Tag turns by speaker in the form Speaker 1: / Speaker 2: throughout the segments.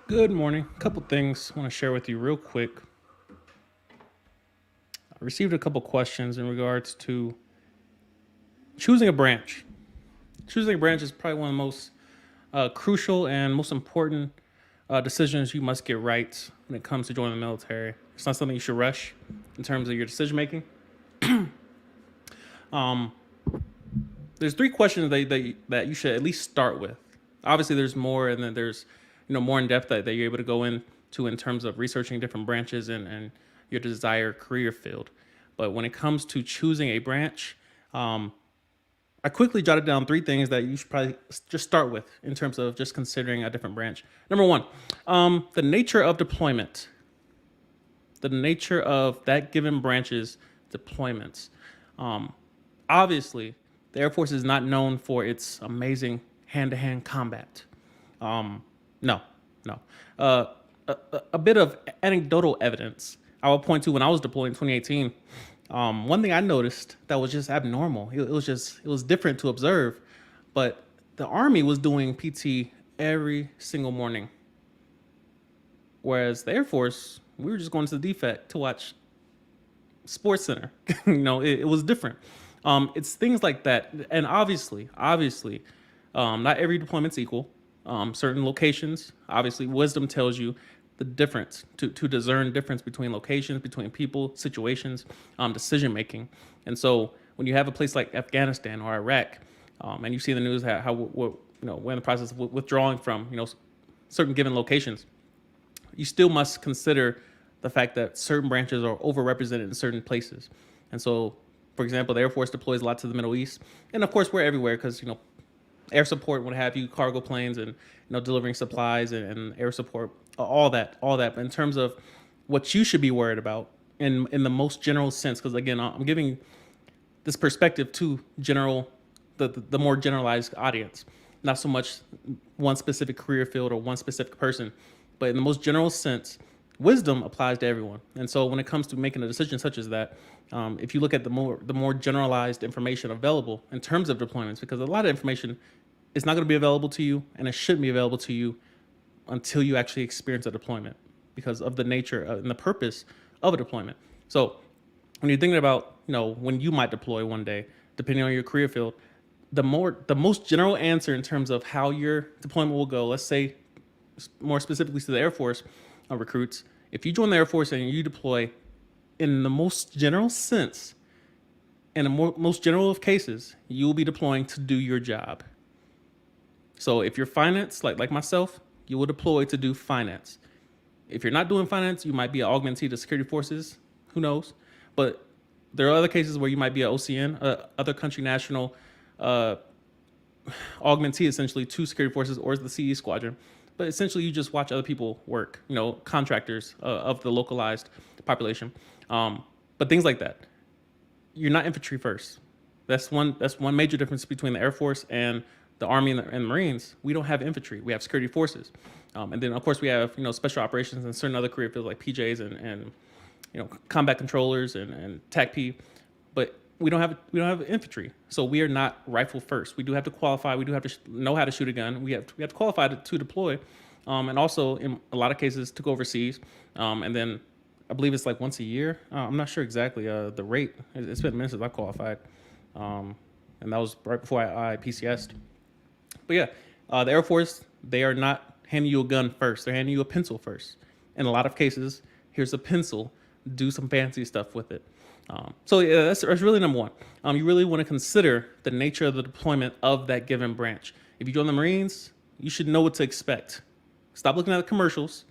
Speaker 1: Good morning. A couple things I want to share with you real quick. I received a couple questions in regards to choosing a branch. Choosing a branch is probably one of the most crucial and most important decisions you must get right when it comes to joining the military. It's not something you should rush in terms of your decision making. There's three questions that you should at least start with. Obviously, there's more, and then there's more in depth that you're able to go into in terms of researching different branches and your desired career field. But when it comes to choosing a branch, I quickly jotted down three things that you should probably just start with in terms of just considering a different branch. Number one, the nature of deployment, the nature of that given branch's deployments. Obviously, the Air Force is not known for its amazing hand-to-hand combat. No, no. A bit of anecdotal evidence I will point to when I was deployed in 2018. One thing I noticed that was just abnormal. It was different to observe, but the Army was doing PT every single morning, whereas the Air Force, we were just going to the defect to watch Sports Center. It was different. It's things like that, and obviously, not every deployment's equal. Certain locations, obviously, wisdom tells you the difference to discern difference between locations, between people, situations, decision making. And so, when you have a place like Afghanistan or Iraq, and you see the news how we're in the process of withdrawing from certain given locations, you still must consider the fact that certain branches are overrepresented in certain places. And so, for example, the Air Force deploys a lot to the Middle East, and of course, we're everywhere because air support, what have you, cargo planes, and delivering supplies and air support, all that. But in terms of what you should be worried about in the most general sense, because again, I'm giving this perspective to the more generalized audience, not so much one specific career field or one specific person, but in the most general sense, wisdom applies to everyone. And so when it comes to making a decision such as that, if you look at the more generalized information available in terms of deployments, because a lot of information is not going to be available to you, and it shouldn't be available to you until you actually experience a deployment, because of the nature and the purpose of a deployment. So when you're thinking about when you might deploy one day, depending on your career field, the most general answer in terms of how your deployment will go, let's say more specifically to the Air Force recruits, if you join the Air Force and you deploy, in the most general sense, in the most general of cases, you will be deploying to do your job. So if you're finance, like myself, you will deploy to do finance. If you're not doing finance, you might be an augmentee to security forces. Who knows? But there are other cases where you might be an OCN, other country national augmentee, essentially, to security forces or the CE squadron. But essentially, you just watch other people work, contractors of the localized population. But things like that. You're not infantry first. That's one major difference between the Air Force and the Army and the Marines. We don't have infantry. We have security forces. And then, of course, we have special operations and certain other career fields like PJs and combat controllers and TACP. But we don't have infantry, so we are not rifle first. We do have to qualify. We do have to know how to shoot a gun. We have to qualify to deploy, and also in a lot of cases to go overseas. And then I believe it's like once a year. I'm not sure exactly the rate. It's been a minute since I qualified, and that was right before I PCS'd. But yeah, the Air Force, they are not handing you a gun first. They're handing you a pencil first. In a lot of cases, here's a pencil. Do some fancy stuff with it. So yeah, that's really number one. You really want to consider the nature of the deployment of that given branch. If you join the Marines, you should know what to expect. Stop looking at the commercials.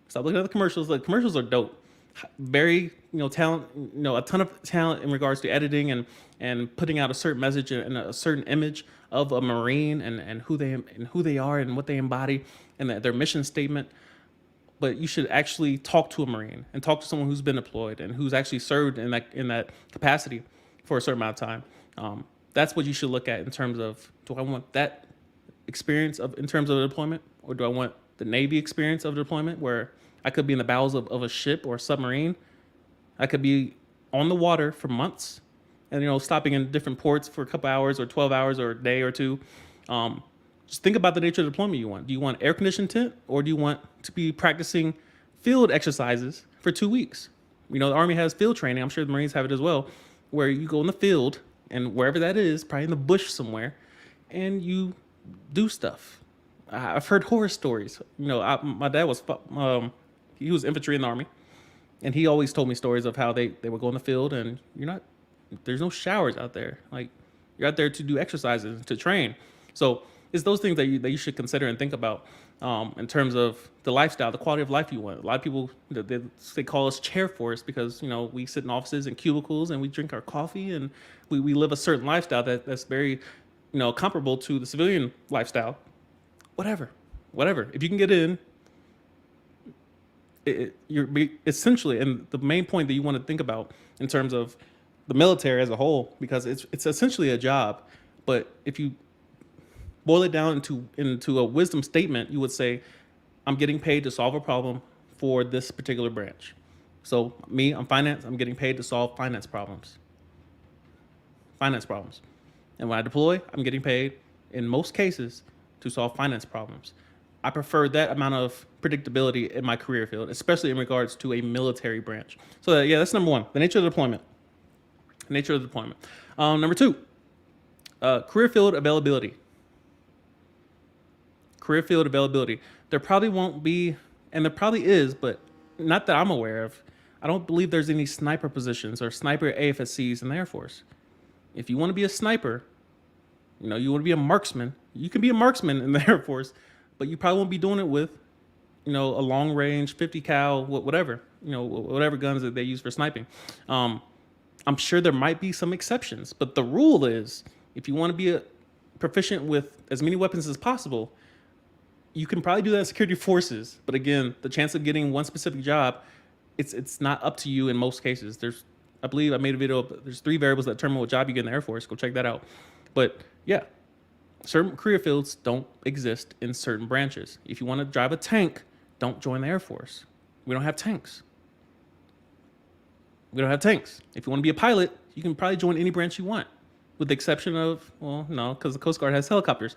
Speaker 1: Stop looking at the commercials. The commercials are dope. Very talent. A ton of talent in regards to editing and putting out a certain message and a certain image of a Marine and who they are and what they embody and their mission statement. But you should actually talk to a Marine and talk to someone who's been deployed and who's actually served in that capacity for a certain amount of time. That's what you should look at in terms of, do I want that experience in terms of a deployment, or do I want the Navy experience of deployment where I could be in the bowels of a ship or a submarine? I could be on the water for months and stopping in different ports for a couple hours or 12 hours or a day or two. Just think about the nature of the deployment you want. Do you want air conditioned tent, or do you want to be practicing field exercises for 2 weeks? The Army has field training. I'm sure the Marines have it as well, where you go in the field and wherever that is, probably in the bush somewhere, and you do stuff. I've heard horror stories. My dad he was infantry in the Army, and he always told me stories of how they would go in the field and there's no showers out there. Like, you're out there to do exercises, to train. So it's those things that you should consider and think about in terms of the lifestyle, the quality of life you want. A lot of people, they call us chair force because we sit in offices and cubicles and we drink our coffee and we live a certain lifestyle that's very comparable to the civilian lifestyle. Whatever. If you can get in, you're essentially, and the main point that you want to think about in terms of the military as a whole, because it's essentially a job. But if you boil it down into a wisdom statement, you would say, I'm getting paid to solve a problem for this particular branch. So I'm finance. I'm getting paid to solve finance problems. And when I deploy, I'm getting paid in most cases to solve finance problems. I prefer that amount of predictability in my career field, especially in regards to a military branch. So yeah, that's number one, the nature of the deployment. Number two, career field availability. There probably won't be, and there probably is, but not that I'm aware of. I don't believe there's any sniper positions or sniper AFSCs in the Air Force. If you want to be a sniper, you want to be a marksman, you can be a marksman in the Air Force, but you probably won't be doing it with, a long range 50 cal, whatever guns that they use for sniping. I'm sure there might be some exceptions, but the rule is if you want to be proficient with as many weapons as possible, you can probably do that in security forces. But again, the chance of getting one specific job, it's not up to you in most cases. I believe I made a video. There's 3 variables that determine what job you get in the Air Force. Go check that out. But yeah, certain career fields don't exist in certain branches. If you want to drive a tank, don't join the Air Force. We don't have tanks. If you want to be a pilot, you can probably join any branch you want, with the exception of, no, because the Coast Guard has helicopters.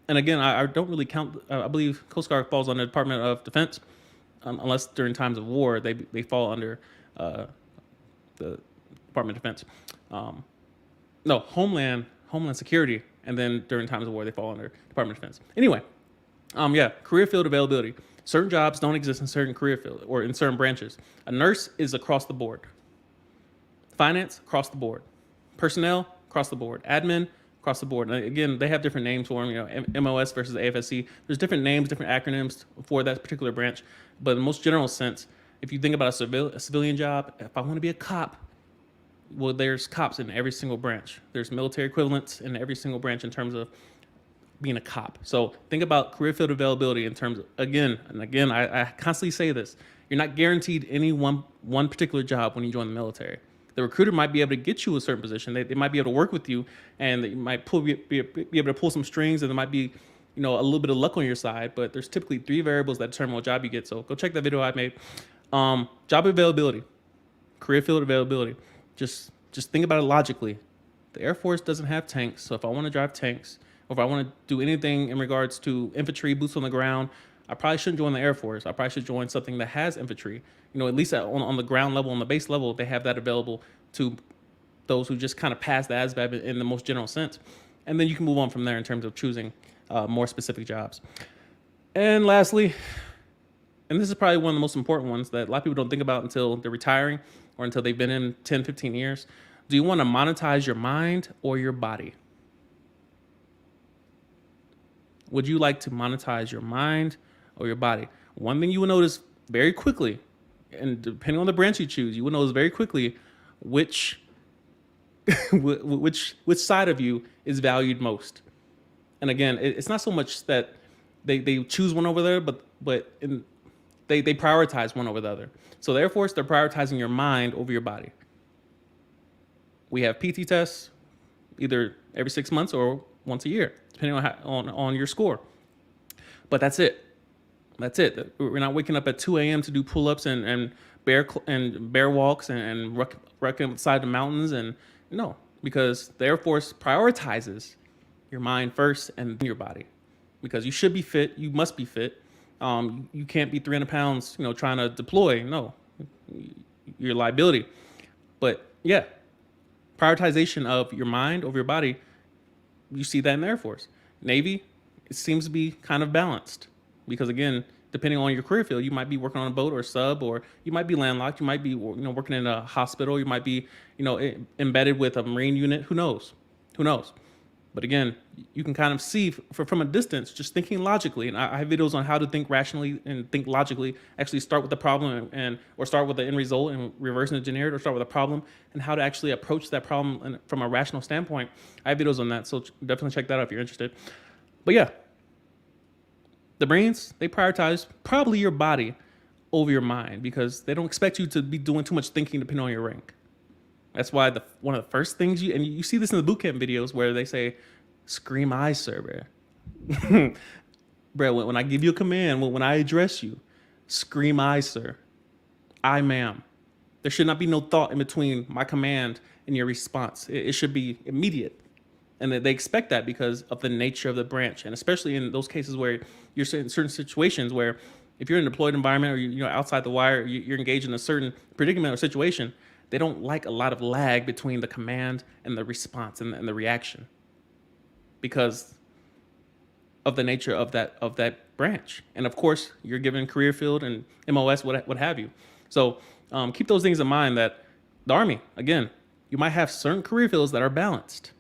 Speaker 1: And again, I don't really count. I believe Coast Guard falls under the Department of Defense, unless during times of war they fall under the Department of Defense. No, Homeland Security, and then during times of war they fall under Department of Defense. Anyway, career field availability. Certain jobs don't exist in certain career fields or in certain branches. A nurse is across the board. Finance, across the board. Personnel, across the board. Admin, across the board. And again, they have different names for them, MOS versus AFSC. There's different names, different acronyms for that particular branch. But in the most general sense, if you think about a civilian job, if I want to be a cop, well, there's cops in every single branch. There's military equivalents in every single branch in terms of being a cop. So think about career field availability in terms of, again, I constantly say this, you're not guaranteed any one particular job when you join the military. The recruiter might be able to get you a certain position. They might be able to work with you, and they might be able to pull some strings, and there might be a little bit of luck on your side, but there's typically 3 variables that determine what job you get. So go check that video I made. Job availability, career field availability. Just think about it logically. The Air Force doesn't have tanks, so if I want to drive tanks, or if I want to do anything in regards to infantry, boots on the ground, I probably shouldn't join the Air Force. I probably should join something that has infantry. At least on the ground level, on the base level, they have that available to those who just kind of pass the ASVAB in the most general sense. And then you can move on from there in terms of choosing more specific jobs. And lastly, and this is probably one of the most important ones that a lot of people don't think about until they're retiring or until they've been in 10, 15 years. Do you want to monetize your mind or your body? Would you like to monetize your mind or your body? One thing you will notice very quickly, and depending on the branch you choose, you will notice very quickly which side of you is valued most. And again, it's not so much that they choose one over the other, but they prioritize one over the other. So the Air Force, they're prioritizing your mind over your body. We have PT tests either every 6 months or once a year, depending on your score. But that's it. We're not waking up at 2 a.m. to do pull-ups and bear walks and rucking up the side of the mountains. And no, because the Air Force prioritizes your mind first and then your body, because you should be fit. You must be fit. You can't be 300 pounds, trying to deploy. No, you're a liability. But yeah, prioritization of your mind over your body, you see that in the Air Force. Navy, it seems to be kind of balanced because, again, depending on your career field, you might be working on a boat or a sub, or you might be landlocked. You might be, working in a hospital. You might be, embedded with a Marine unit. Who knows? Who knows? But again, you can kind of see from a distance, just thinking logically. And I have videos on how to think rationally and think logically. Actually, start with the problem or start with the end result and reverse engineer it, or start with a problem and how to actually approach that problem from a rational standpoint. I have videos on that, so definitely check that out if you're interested. But yeah, the Marines, they prioritize probably your body over your mind because they don't expect you to be doing too much thinking depending on your rank. That's why one of the first things you see this in the boot camp videos where they say, "Scream I, sir, bro." Bro, when I give you a command, when I address you, scream I, sir. I, ma'am. There should not be no thought in between my command and your response. It should be immediate. And they expect that because of the nature of the branch. And especially in those cases where you're in certain situations where if you're in a deployed environment or you're outside the wire, you're engaged in a certain predicament or situation, they don't like a lot of lag between the command and the response and the reaction because of the nature of that branch. And of course, you're given career field and MOS, what have you. So keep those things in mind that the Army, again, you might have certain career fields that are balanced.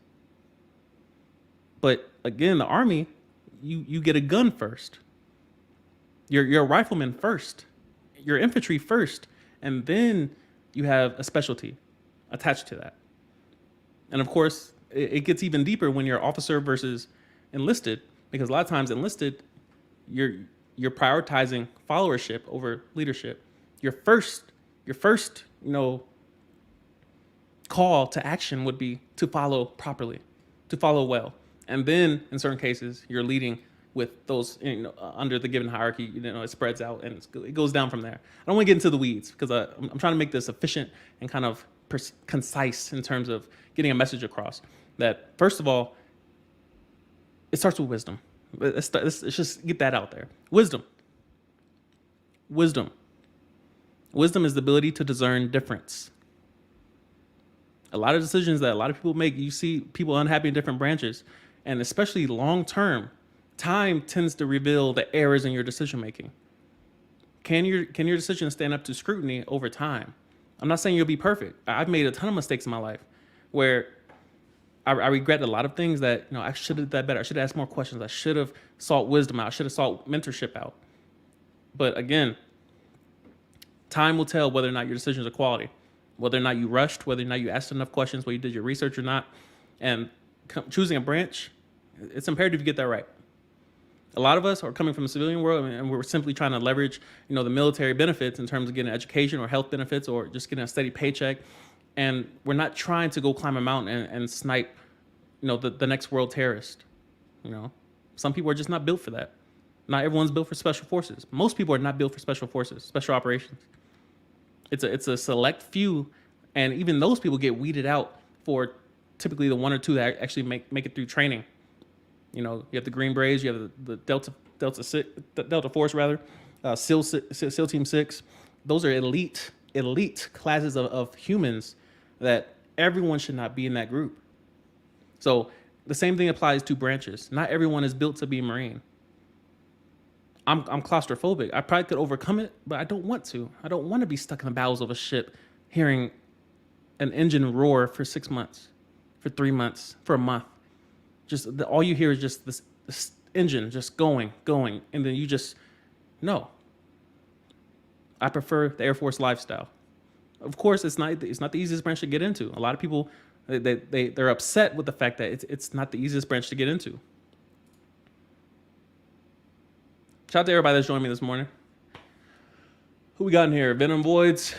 Speaker 1: But again, the Army, you get a gun first. You're a rifleman first. You're infantry first. And then you have a specialty attached to that. And of course, it gets even deeper when you're officer versus enlisted, because a lot of times enlisted, you're prioritizing followership over leadership. Your first, call to action would be to follow properly, to follow well. And then in certain cases, you're leading with those, under the given hierarchy, it spreads out and it goes down from there. I don't want to get into the weeds because I'm trying to make this efficient and kind of concise in terms of getting a message across that, first of all, it starts with wisdom. Let's just get that out there. Wisdom. Wisdom is the ability to discern difference. A lot of decisions that a lot of people make, you see people unhappy in different branches, and especially long term, time tends to reveal the errors in your decision making. Can your decision stand up to scrutiny over time? I'm not saying you'll be perfect. I've made a ton of mistakes in my life where I regret a lot of things that I should have done that better. I should have asked more questions. I should have sought wisdom out. I should have sought mentorship out. But again, time will tell whether or not your decisions are quality, whether or not you rushed, whether or not you asked enough questions, whether you did your research or not. And choosing a branch, it's imperative you get that right. A lot of us are coming from the civilian world and we're simply trying to leverage, the military benefits in terms of getting education or health benefits or just getting a steady paycheck. And we're not trying to go climb a mountain and snipe, the next world terrorist. Some people are just not built for that. Not everyone's built for special forces. Most people are not built for special forces, special operations. It's a select few, and even those people get weeded out for typically the one or two that actually make it through training. You have the Green Berets, you have the Delta Force rather, SEAL Team 6. Those are elite classes of humans that everyone should not be in that group. So the same thing applies to branches. Not everyone is built to be a Marine. I'm claustrophobic. I probably could overcome it, but I don't want to. I don't want to be stuck in the bowels of a ship hearing an engine roar for 6 months, for 3 months, for a month. Just all you hear is just this engine just going, and then you just, no. I prefer the Air Force lifestyle. Of course, it's not the easiest branch to get into. A lot of people, they're upset with the fact that it's not the easiest branch to get into. Shout out to everybody that's joined me this morning. Who we got in here? Venom Voids.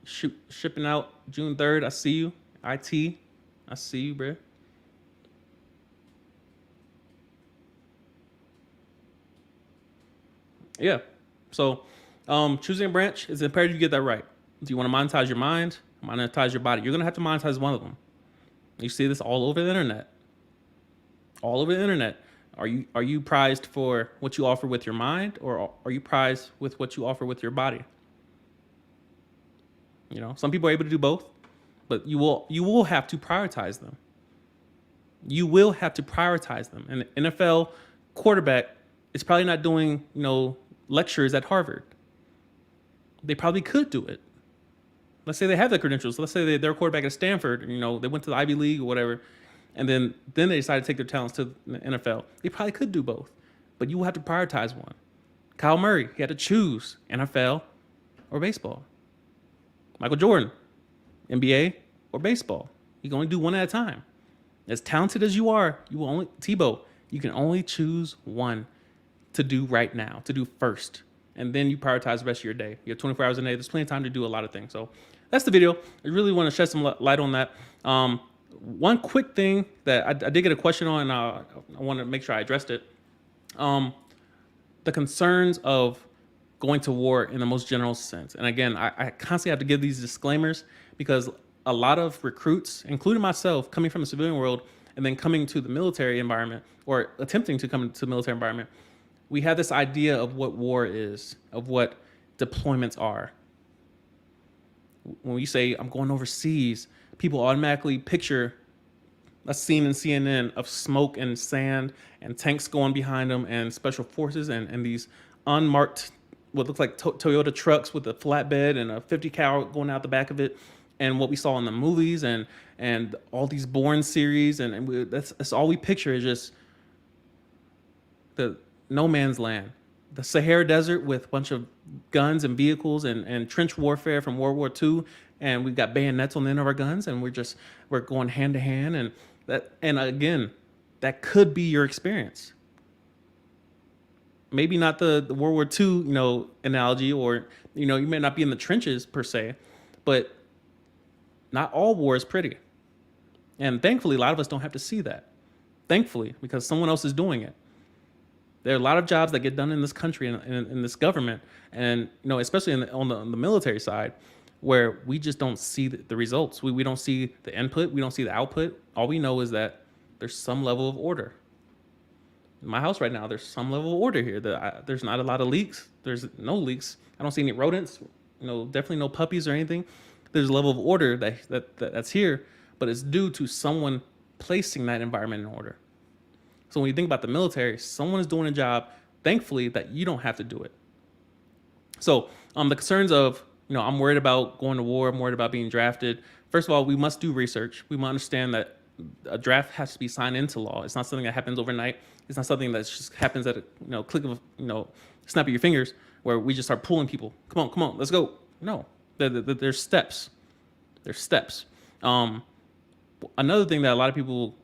Speaker 1: Shipping out June 3rd. I see you. IT. I see you, bro. Yeah. So choosing a branch is imperative you get that right. Do you want to monetize your mind? Monetize your body? You're going to have to monetize one of them. You see this all over the internet. All over the internet. Are you prized for what you offer with your mind, or are you prized with what you offer with your body? Some people are able to do both, but you will have to prioritize them. You will have to prioritize them. And the NFL quarterback is probably not doing, lectures at Harvard. They probably could do it. Let's say they have the credentials. Let's say they're a quarterback at Stanford. They went to the Ivy League or whatever, and then they decided to take their talents to the NFL. They probably could do both, but you will have to prioritize one. Kyle Murray, he had to choose NFL or baseball. Michael Jordan, NBA or baseball. You can only do one at a time. As talented as you are, Tebow, you can only choose one to do right now, to do first. And then you prioritize the rest of your day. You have 24 hours a day. There's plenty of time to do a lot of things. So that's the video. I really want to shed some light on that. One quick thing that I did get a question on, and I want to make sure I addressed it. The concerns of going to war in the most general sense. And again, I constantly have to give these disclaimers because a lot of recruits, including myself, coming from the civilian world and then coming to the military environment or attempting to come to the military environment, we have this idea of what war is, of what deployments are. When we say I'm going overseas, people automatically picture a scene in CNN of smoke and sand and tanks going behind them and special forces and these unmarked, what looks like Toyota trucks with a flatbed and a 50 cal going out the back of it. And what we saw in the movies and all these Bourne series, that's all we picture is just the no man's land, the Sahara Desert with a bunch of guns and vehicles and trench warfare from World War II, and we've got bayonets on the end of our guns, and we're going hand to hand, and again, that could be your experience. Maybe not the World War II, analogy, or you may not be in the trenches per se, but not all war is pretty. And thankfully, a lot of us don't have to see that. Thankfully, because someone else is doing it. There are a lot of jobs that get done in this country and in this government, and especially on the military side, where we just don't see the results. We don't see the input. We don't see the output. All we know is that there's some level of order. In my house right now, there's some level of order here. There's not a lot of leaks. There's no leaks. I don't see any rodents. Definitely no puppies or anything. There's a level of order that's here, but it's due to someone placing that environment in order. So when you think about the military, someone is doing a job, thankfully, that you don't have to do it. So the concerns of, I'm worried about going to war, I'm worried about being drafted. First of all, we must do research. We must understand that a draft has to be signed into law. It's not something that happens overnight. It's not something that just happens at a click of, snap of your fingers, where we just start pulling people. Come on, let's go. No, there's steps. There's steps. Another thing that a lot of people,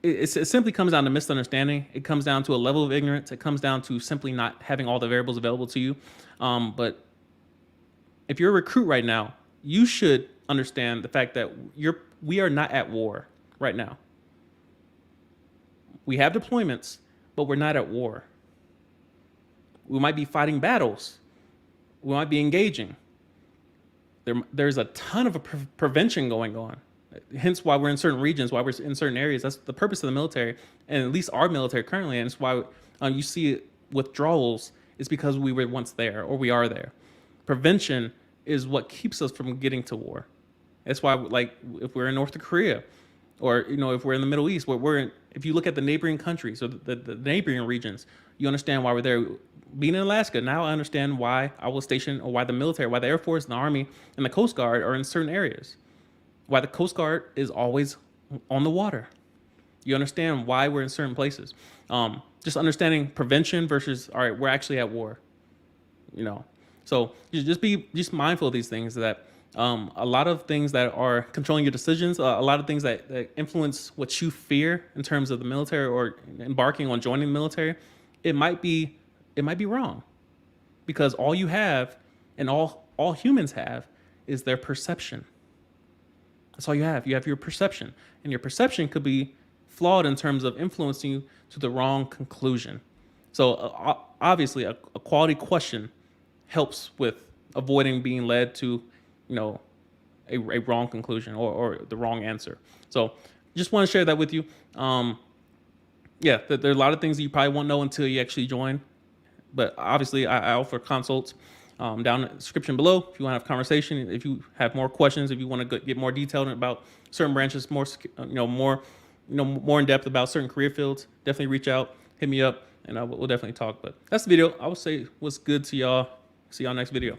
Speaker 1: it simply comes down to misunderstanding. It comes down to a level of ignorance. It comes down to simply not having all the variables available to you. But if you're a recruit right now, you should understand the fact that we are not at war right now. We have deployments, but we're not at war. We might be fighting battles. We might be engaging. There's a ton of prevention going on. Hence why we're in certain regions, why we're in certain areas. That's the purpose of the military, and at least our military currently. And it's why you see withdrawals is because we were once there or we are there. Prevention is what keeps us from getting to war. That's why, like, if we're in North Korea, or if we're in the Middle East, if you look at the neighboring countries or the neighboring regions, you understand why we're there. Being in Alaska, now I understand why I was stationed, or why the military, why the Air Force and the Army and the Coast Guard are in certain areas. Why the Coast Guard is always on the water. You understand why we're in certain places. Just understanding prevention versus, all right, we're actually at war. So just be mindful of these things, that a lot of things that are controlling your decisions, a lot of things that influence what you fear in terms of the military or embarking on joining the military, it might be wrong, because all you have, and all humans have, is their perception. That's all you have. You have your perception, and your perception could be flawed in terms of influencing you to the wrong conclusion. So obviously, a quality question helps with avoiding being led to, a wrong conclusion or the wrong answer. So just want to share that with you. Yeah, there are a lot of things that you probably won't know until you actually join. But obviously, I offer consults down in the description below. If you want to have a conversation, if you have more questions, if you want to get more detailed about certain branches, more in depth about certain career fields, definitely reach out, hit me up, and we'll definitely talk. But that's the video. I would say what's good to y'all. See y'all next video.